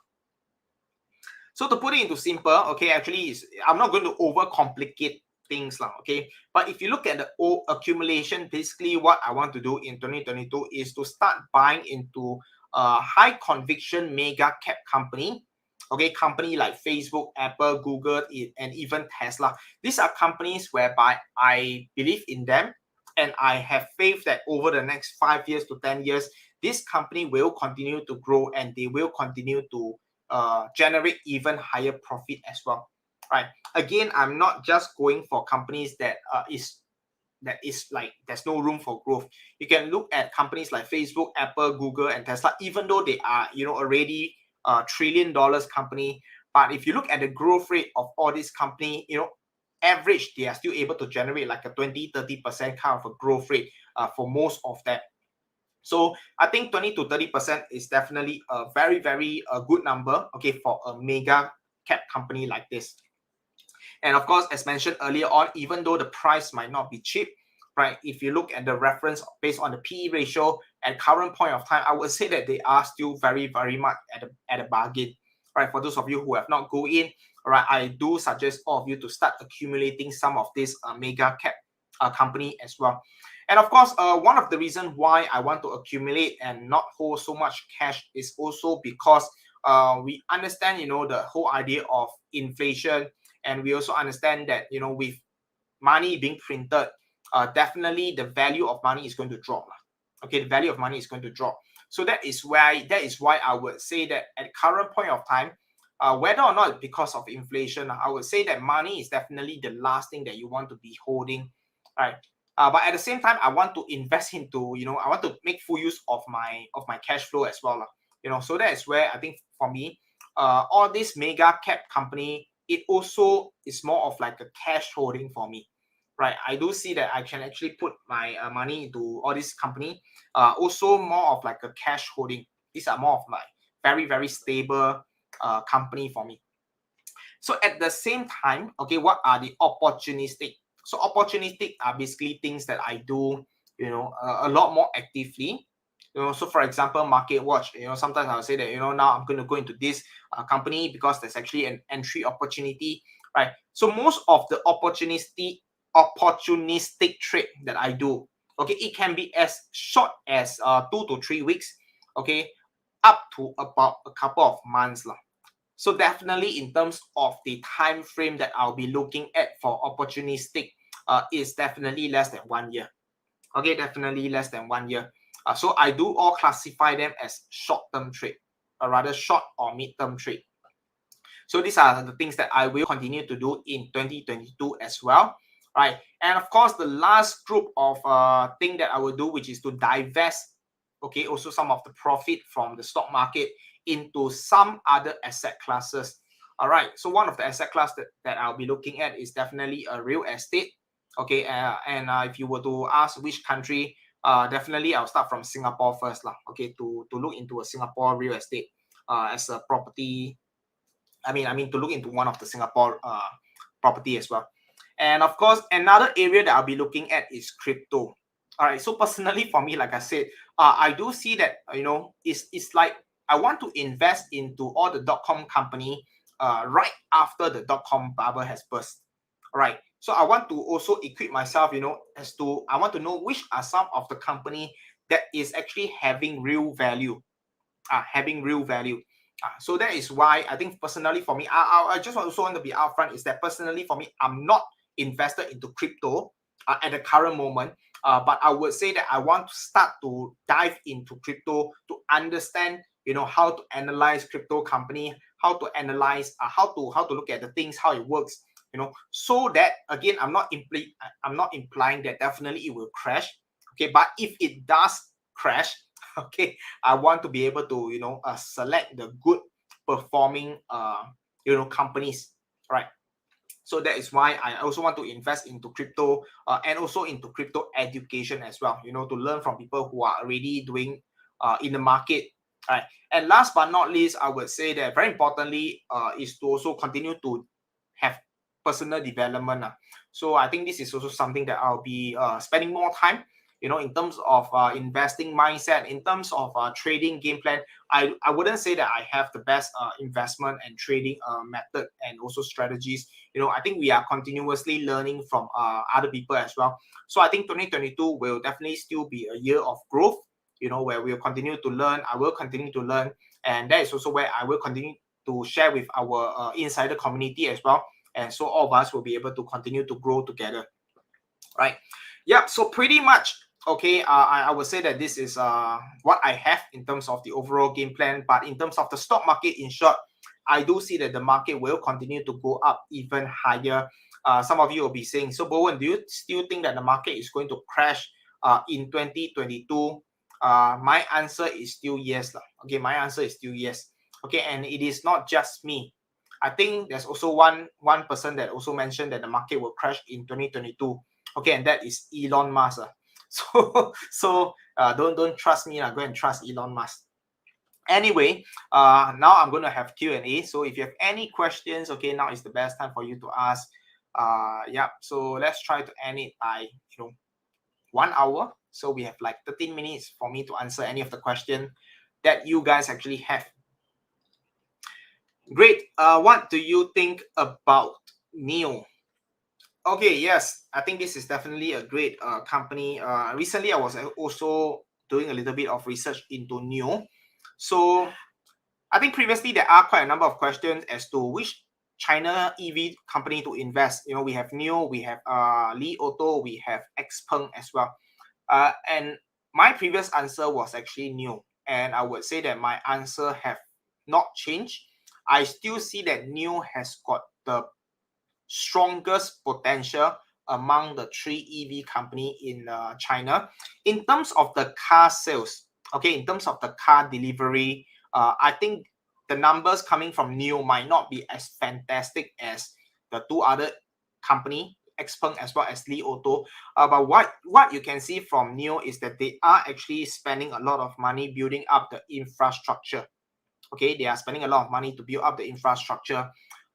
So to put it into simple, okay, actually, I'm not going to overcomplicate things, okay. But if you look at the accumulation, basically what I want to do in 2022 is to start buying into a high conviction mega cap company. Okay, company like Facebook, Apple, Google, and even Tesla. These are companies whereby I believe in them, and I have faith that over the next 5 years to 10 years, this company will continue to grow and they will continue to generate even higher profit as well, right? Again, I'm not just going for companies that is like there's no room for growth. You can look at companies like Facebook, Apple, Google, and Tesla, even though they are already $1 trillion company. But if you look at the growth rate of all these companies, average, they are still able to generate like a 20-30% kind of a growth rate for most of them. So I think 20 to 30% is definitely a very, very good number, okay, for a mega cap company like this. And of course, as mentioned earlier on, even though the price might not be cheap, right? If you look at the reference based on the PE ratio at current point of time, I would say that they are still very, very much at a bargain, right? For those of you who have not go in, all right, I do suggest all of you to start accumulating some of this mega cap company as well. And of course, one of the reasons why I want to accumulate and not hold so much cash is also because we understand, the whole idea of inflation, and we also understand that, with money being printed, definitely the value of money is going to drop. Okay, the value of money is going to drop. So that is why I would say that at current point of time, whether or not because of inflation, I would say that money is definitely the last thing that you want to be holding, right? But at the same time, I want to invest into, I want to make full use of my cash flow as well, So that is where I think for me, all this mega cap company, it also is more of like a cash holding for me, right? I do see that I can actually put my money into all this company, also more of like a cash holding. These are more of my very, very stable company for me. So at the same time, okay, what are the opportunistic? So opportunistic are basically things that I do, a lot more actively. So for example, market watch, sometimes I'll say that, now I'm going to go into this company because there's actually an entry opportunity, right? So most of the opportunistic trade that I do, okay, it can be as short as 2 to 3 weeks, okay, up to about a couple of months. So definitely in terms of the time frame that I'll be looking at for opportunistic is definitely less than 1 year. Okay, definitely less than 1 year. So I do all classify them as short-term trade, or rather short or mid-term trade. So these are the things that I will continue to do in 2022 as well, right? And of course, the last group of thing that I will do, which is to divest, okay, also some of the profit from the stock market into some other asset classes. All right, so one of the asset class that I'll be looking at is definitely a real estate. Okay, and if you were to ask which country, definitely I'll start from Singapore first, okay, to look into a Singapore real estate as a property. I mean to look into one of the Singapore property as well. And of course, another area that I'll be looking at is crypto. All right, so personally for me, like I said, I do see that, it's like I want to invest into all the .com company right after the .com bubble has burst. All right, so I want to also equip myself, as to I want to know which are some of the company that is actually having real value, so that is why I think personally for me, I just also want to be upfront, is that personally for me, I'm not invested into crypto at the current moment. But I would say that I want to start to dive into crypto to understand, how to analyze crypto company, how to analyze, how to look at the things, how it works, so that again, I'm not implying that definitely it will crash. Okay, but if it does crash, Okay, I want to be able to select the good performing companies, right? So that is why I also want to invest into crypto and also into crypto education as well, to learn from people who are already doing in the market, right? And last but not least, I would say that very importantly is to also continue to have personal development. So I think this is also something that I'll be spending more time, in terms of investing mindset, in terms of trading game plan. I wouldn't say that I have the best investment and trading method and also strategies. I think we are continuously learning from other people as well. So I think 2022 will definitely still be a year of growth, where we'll continue to learn. I will continue to learn. And that is also where I will continue to share with our insider community as well. And so all of us will be able to continue to grow together, right? Yeah, so pretty much, okay, I would say that this is what I have in terms of the overall game plan. But in terms of the stock market, in short, I do see that the market will continue to go up even higher. Some of you will be saying, so Bowen, do you still think that the market is going to crash in 2022? My answer is still yes. Okay, my answer is still yes. Okay, and it is not just me. I think there's also one person that also mentioned that the market will crash in 2022. Okay, and that is Elon Musk. So don't trust me. Go and trust Elon Musk. Anyway, now I'm going to have Q&A. So if you have any questions, okay, now is the best time for you to ask. Yeah, so let's try to end it by 1 hour. So we have like 13 minutes for me to answer any of the question that you guys actually have. Great. What do you think about NEO? Okay, yes, I think this is definitely a great company. Recently, I was also doing a little bit of research into NEO. So I think previously there are quite a number of questions as to which China EV company to invest. We have NEO, we have Li Auto, we have XPeng as well. And my previous answer was actually NEO. And I would say that my answer have not changed. I still see that NEO has got the strongest potential among the 3 EV company in China. In terms of the car sales, okay, in terms of the car delivery, I think the numbers coming from NEO might not be as fantastic as the 2 other company, XPeng as well as Li Auto. But what you can see from NEO is that they are actually spending a lot of money building up the infrastructure. Okay, they are spending a lot of money to build up the infrastructure.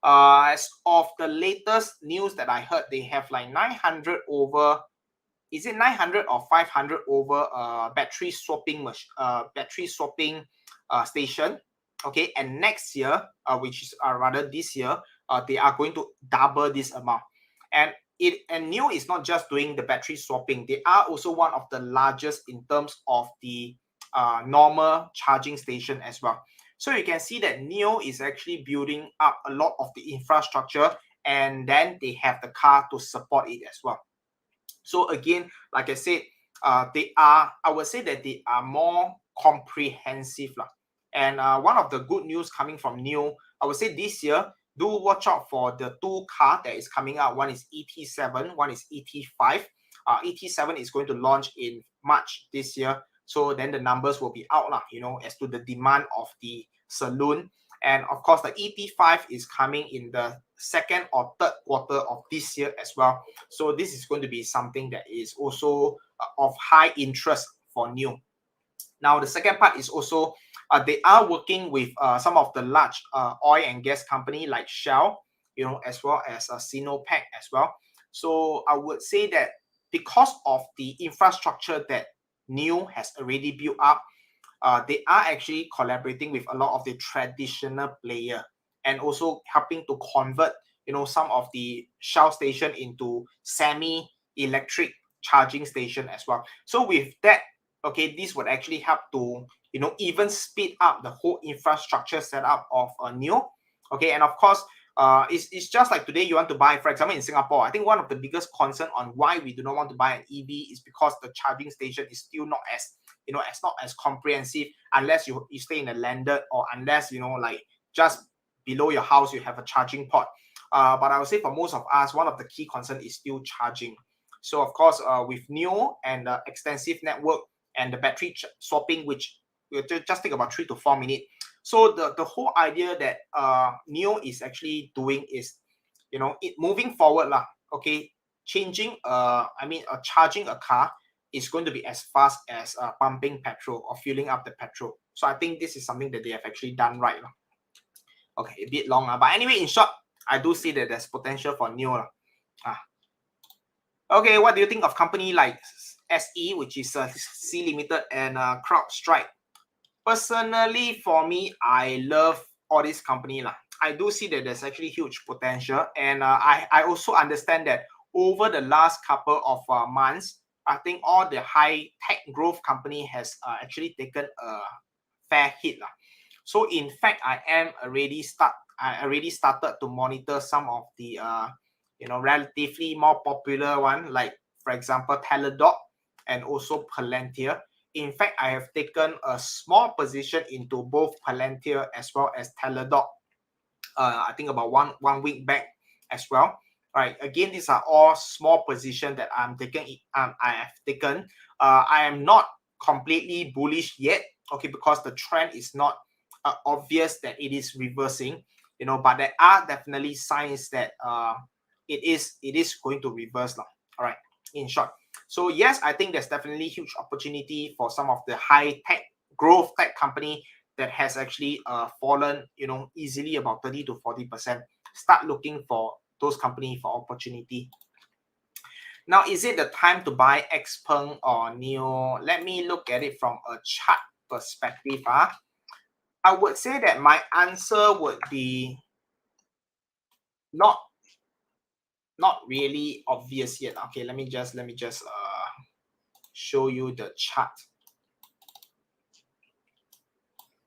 As of the latest news that I heard, they have like 900 over, is it 900 or 500 over battery swapping station. Okay, and next year, which is rather this year, they are going to double this amount. And NEO is not just doing the battery swapping; they are also one of the largest in terms of the normal charging station as well. So you can see that NEO is actually building up a lot of the infrastructure, and then they have the car to support it as well. So again, like I said, I would say that they are more comprehensive. And one of the good news coming from NEO, I would say this year, do watch out for the 2 car that is coming out. One is ET7, one is ET5. ET7 is going to launch in March this year. So then the numbers will be out, as to the demand of the saloon. And of course, the ET5 is coming in the 2nd or 3rd quarter of this year as well. So this is going to be something that is also of high interest for NEO. Now, the second part is also they are working with some of the large oil and gas company like Shell, as well as Sinopec as well. So I would say that because of the infrastructure that NEO has already built up, they are actually collaborating with a lot of the traditional player and also helping to convert, some of the Shell station into semi-electric charging station as well. So with that, okay, this would actually help to, even speed up the whole infrastructure setup of NEO. Okay, and of course, it's just like today you want to buy, for example, in Singapore, I think one of the biggest concern on why we do not want to buy an EV is because the charging station is still not as, it's not as comprehensive unless you stay in a landed, or unless, like just below your house, you have a charging port. But I would say for most of us, one of the key concern is still charging. So of course, with NEO and extensive network, and the battery swapping, which will just take about 3 to 4 minutes. So the whole idea that NIO is actually doing is, it moving forward lah. Okay, changing charging a car is going to be as fast as pumping petrol or filling up the petrol. So I think this is something that they have actually done right lah. Okay, a bit long, but anyway, in short, I do see that there's potential for NIO lah. Okay, what do you think of company like SE, which is C Limited, and CrowdStrike? Personally, for me, I love all these company lah. I do see that there's actually huge potential, and I also understand that over the last couple of months, I think all the high tech growth company has actually taken a fair hit lah. So in fact, I already started to monitor some of the relatively more popular one, like for example Teladoc and also Palantir. In fact, I have taken a small position into both Palantir as well as Teladoc. I think about one week back as well. Right. Again, these are all small positions that I'm taking. I have taken. I am not completely bullish yet. Okay, because the trend is not obvious that it is reversing. But there are definitely signs that it is going to reverse now. All right. In short. So yes, I think there's definitely huge opportunity for some of the high tech growth tech company that has actually fallen, easily about 30 to 40%. Start looking for those companies for opportunity. Now, is it the time to buy XPeng or NIO? Let me look at it from a chart perspective. I would say that my answer would be not really obvious yet. Okay, let me just show you the chart.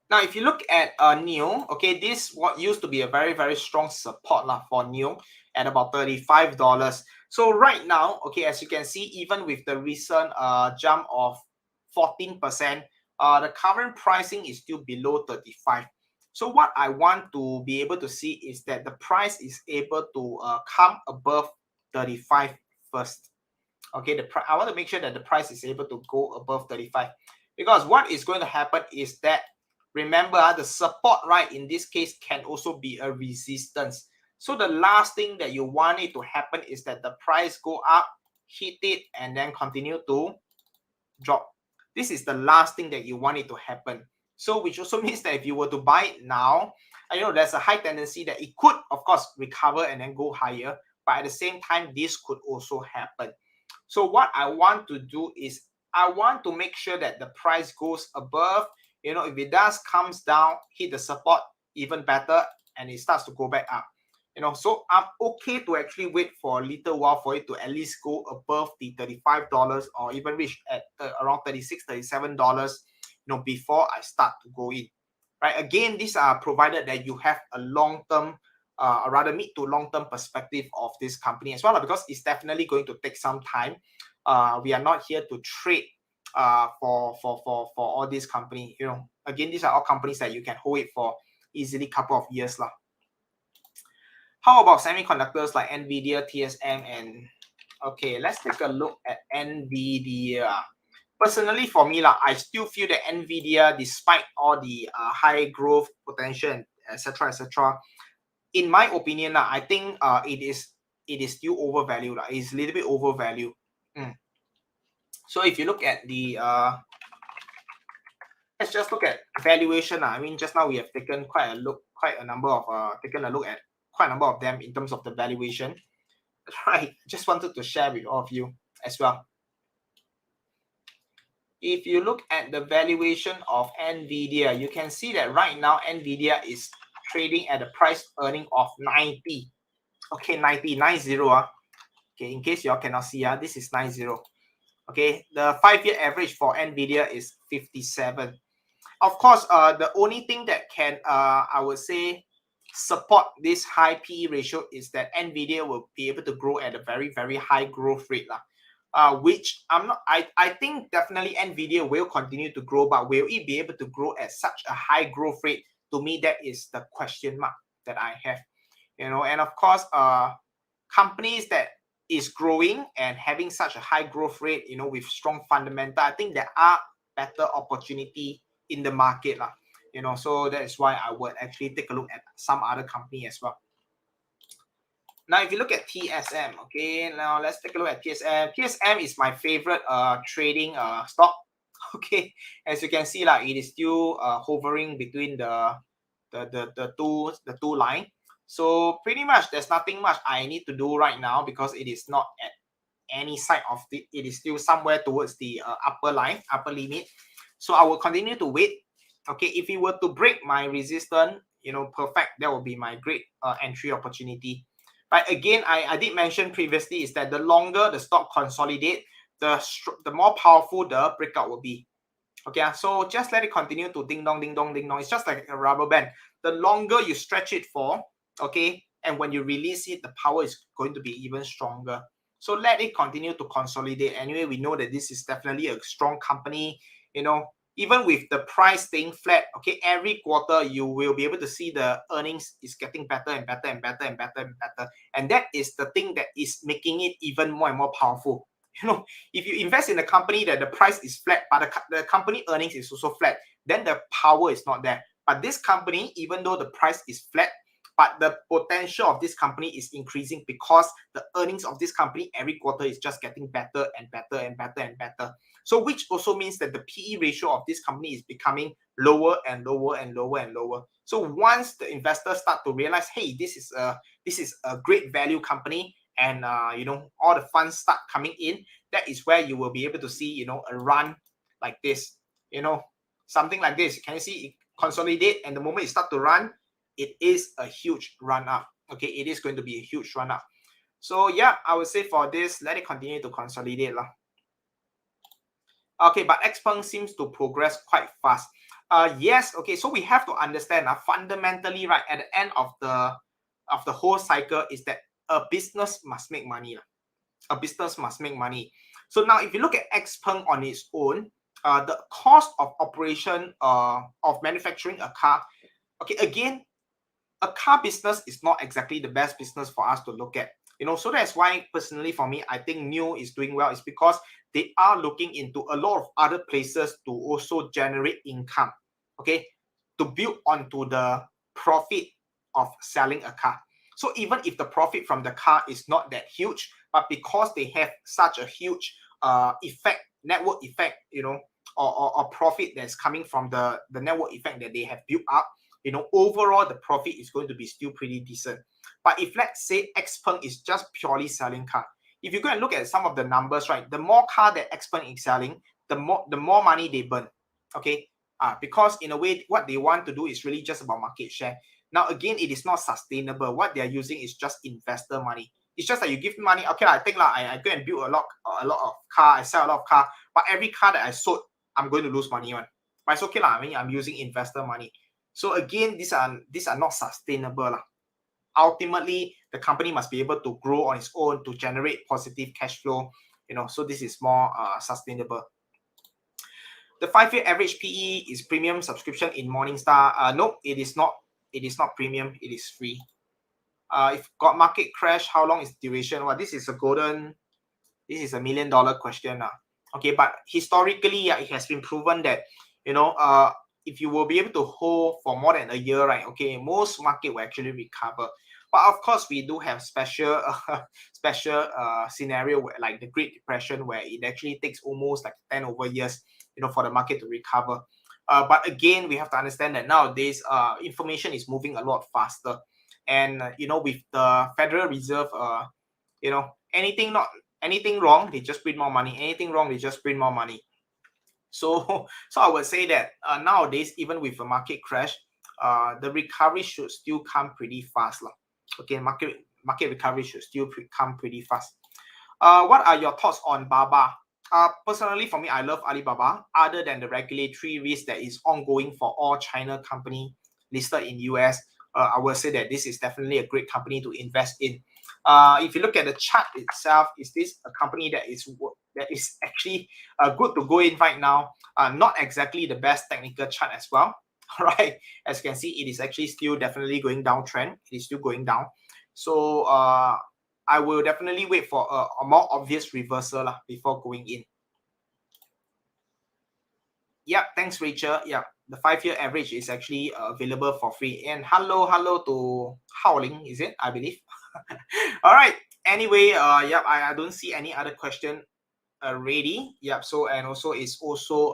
Now, if you look at NIO, okay, this what used to be a very, very strong support for NIO at about $35. So right now, okay, as you can see, even with the recent jump of 14%, the current pricing is still below 35. So what I want to be able to see is that the price is able to come above 35 first. Okay, I want to make sure that the price is able to go above 35, because what is going to happen is that, remember, the support, right, in this case can also be a resistance. So the last thing that you want it to happen is that the price go up, hit it, and then continue to drop. This is the last thing that you want it to happen. So which also means that if you were to buy it now, I know there's a high tendency that it could, of course, recover and then go higher. But at the same time, this could also happen. So what I want to do is I want to make sure that the price goes above. If it does comes down, hit the support, even better, and it starts to go back up. So I'm okay to actually wait for a little while for it to at least go above the $35 or even reach at around $36, $37, before I start to go in. Right? Again, these are provided that you have a long-term, rather mid to long-term perspective of this company as well, because it's definitely going to take some time. We are not here to trade for all these companies. Again, these are all companies that you can hold it for easily couple of years lah. How about semiconductors like NVIDIA, TSM, and okay, let's take a look at NVIDIA. Personally, for me, I still feel that NVIDIA, despite all the high growth potential, etc., in my opinion, I think it is still overvalued. It's a little bit overvalued. So if you look at the let's just look at valuation. I mean, just now we have taken quite a look at quite a number of them in terms of the valuation. Right. Just wanted to share with all of you as well. If you look at the valuation of NVIDIA, you can see that right now NVIDIA is trading at a price earning of 90. Okay, 90. Okay, in case y'all cannot see, this is 90. Okay, the 5-year average for NVIDIA is 57. Of course, the only thing that can, I would say, support this high PE ratio is that NVIDIA will be able to grow at a very, very high growth rate. Which I think definitely NVIDIA will continue to grow, but will it be able to grow at such a high growth rate? To me, that is the question mark that I have. And of course, companies that is growing and having such a high growth rate, with strong fundamental, I think there are better opportunity in the market lah. So that is why I would actually take a look at some other company as well. Now, if you look at TSM, okay, now let's take a look at TSM. TSM is my favorite trading stock. Okay, as you can see, it is still hovering between the two line. So pretty much there's nothing much I need to do right now because it is not at any side of it is still somewhere towards the upper limit. So I will continue to wait. Okay, if it were to break my resistance, perfect, that will be my great entry opportunity. But again, I did mention previously is that the longer the stock consolidate, the more powerful the breakout will be. Okay, so just let it continue to ding dong, ding dong, ding dong. It's just like a rubber band. The longer you stretch it for, okay, and when you release it, the power is going to be even stronger. So let it continue to consolidate. Anyway, we know that this is definitely a strong company. Even with the price staying flat, okay, every quarter you will be able to see the earnings is getting better and better and better and better and better. And that is the thing that is making it even more and more powerful. If you invest in a company that the price is flat, but the company earnings is also flat, then the power is not there. But this company, even though the price is flat, but the potential of this company is increasing because the earnings of this company every quarter is just getting better and better and better and better. So which also means that the PE ratio of this company is becoming lower and lower and lower and lower. So once the investors start to realize, hey, this is a great value company, and all the funds start coming in, that is where you will be able to see a run like this, something like this. Can you see it consolidate, and the moment it start to run, it is a huge run up. Okay, it is going to be a huge run up. So yeah, I would say for this, let it continue to consolidate lah. Okay, but XPeng seems to progress quite fast. Yes, okay, so we have to understand fundamentally, right, at the end of the whole cycle is that a business must make money. A business must make money. So now if you look at XPeng on its own, the cost of operation of manufacturing a car, okay, again, a car business is not exactly the best business for us to look at. So that's why personally for me, I think NIO is doing well, is because they are looking into a lot of other places to also generate income, okay, to build onto the profit of selling a car. So even if the profit from the car is not that huge, but because they have such a huge network effect, or profit that's coming from the network effect that they have built up, overall the profit is going to be still pretty decent. But if let's say XPeng is just purely selling car, if you go and look at some of the numbers, right, the more car that XPeng is selling, the more money they burn. Okay, because in a way, what they want to do is really just about market share. Now again, it is not sustainable. What they are using is just investor money. It's just that you give me money. Okay, I think I go and build a lot of car. I sell a lot of car, but every car that I sold, I'm going to lose money on. But it's okay lah. I mean, I'm using investor money. So again, these are not sustainable lah. Ultimately, the company must be able to grow on its own to generate positive cash flow. So this is more sustainable. The 5-year average PE is premium subscription in Morningstar. No, it is not. It is not premium. It is free. If got market crash, how long is the duration? Well, this is a $1 million question. Okay, but historically, it has been proven that if you will be able to hold for more than a year, right? Okay, most market will actually recover. But of course, we do have special scenario where, like the Great Depression, where it actually takes almost like 10 over years, for the market to recover. But again, we have to understand that nowadays, information is moving a lot faster, and with the Federal Reserve, anything wrong, they just print more money. Anything wrong, they just print more money. So I would say that nowadays, even with a market crash, the recovery should still come pretty fast. Okay, market recovery should still come pretty fast. What are your thoughts on Baba? Personally, for me, I love Alibaba. Other than the regulatory risk that is ongoing for all China company listed in US, I will say that this is definitely a great company to invest in. If you look at the chart itself, is this a company that is actually good to go in right now? Not exactly the best technical chart as well. Right, as you can see, it is actually still definitely going downtrend. It is still going down. So I will definitely wait for a more obvious reversal before going in. Yeah, thanks, Rachel. Yeah, the 5-year average is actually available for free. And hello to Haoling, is it? I believe. All right. Anyway, yeah, I don't see any other question ready. Yep. So and also it's also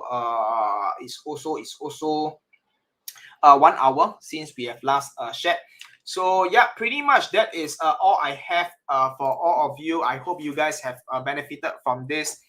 1 hour since we have last shared. So yeah, pretty much that is all I have for all of you. I hope you guys have benefited from this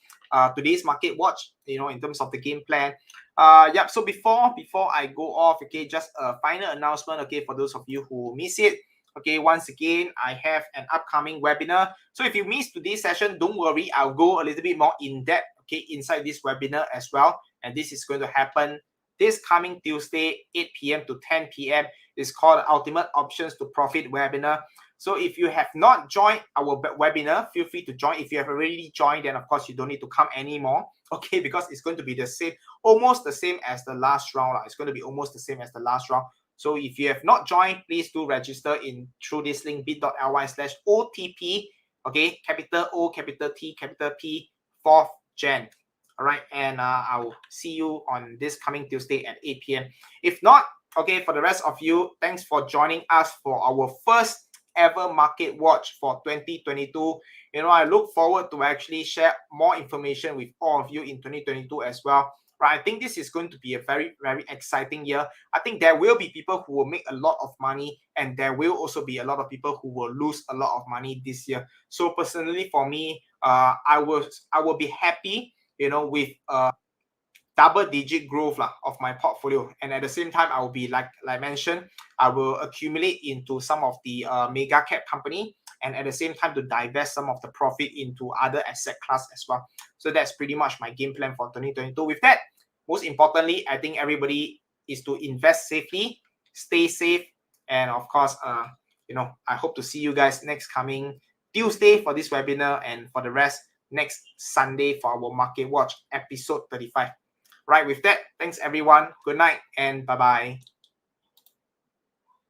today's market watch, in terms of the game plan. Yeah, so before I go off, okay, just a final announcement, okay, for those of you who miss it. Okay, once again, I have an upcoming webinar. So if you miss today's session, don't worry, I'll go a little bit more in depth, okay, inside this webinar as well. And this is going to happen this coming Tuesday, 8 p.m. to 10 p.m. It's called Ultimate Options to Profit webinar. So if you have not joined our webinar, feel free to join. If you have already joined, then of course you don't need to come anymore, okay, because it's going to be the same, almost the same as the last round. It's going to be almost the same as the last round. So if you have not joined, please do register through this link, bit.ly/OTP, okay, capital O, capital T, capital P, 4th Jan. All right, and I'll see you on this coming Tuesday at 8 p.m. If not, okay, for the rest of you, thanks for joining us for our first ever market watch for 2022. I look forward to actually share more information with all of you in 2022 as well. Right, I think this is going to be a very, very exciting year. I think there will be people who will make a lot of money, and there will also be a lot of people who will lose a lot of money this year. So personally, for me, I will be happy, with double-digit growth of my portfolio, and at the same time, I will be like mentioned, I will accumulate into some of the mega cap company, and at the same time to divest some of the profit into other asset class as well. So that's pretty much my game plan for 2022. With that, most importantly, I think everybody is to invest safely, stay safe, and of course, I hope to see you guys next coming Tuesday for this webinar, and for the rest, next Sunday for our Market Watch episode 35. Right, with that, thanks everyone. Good night and bye-bye.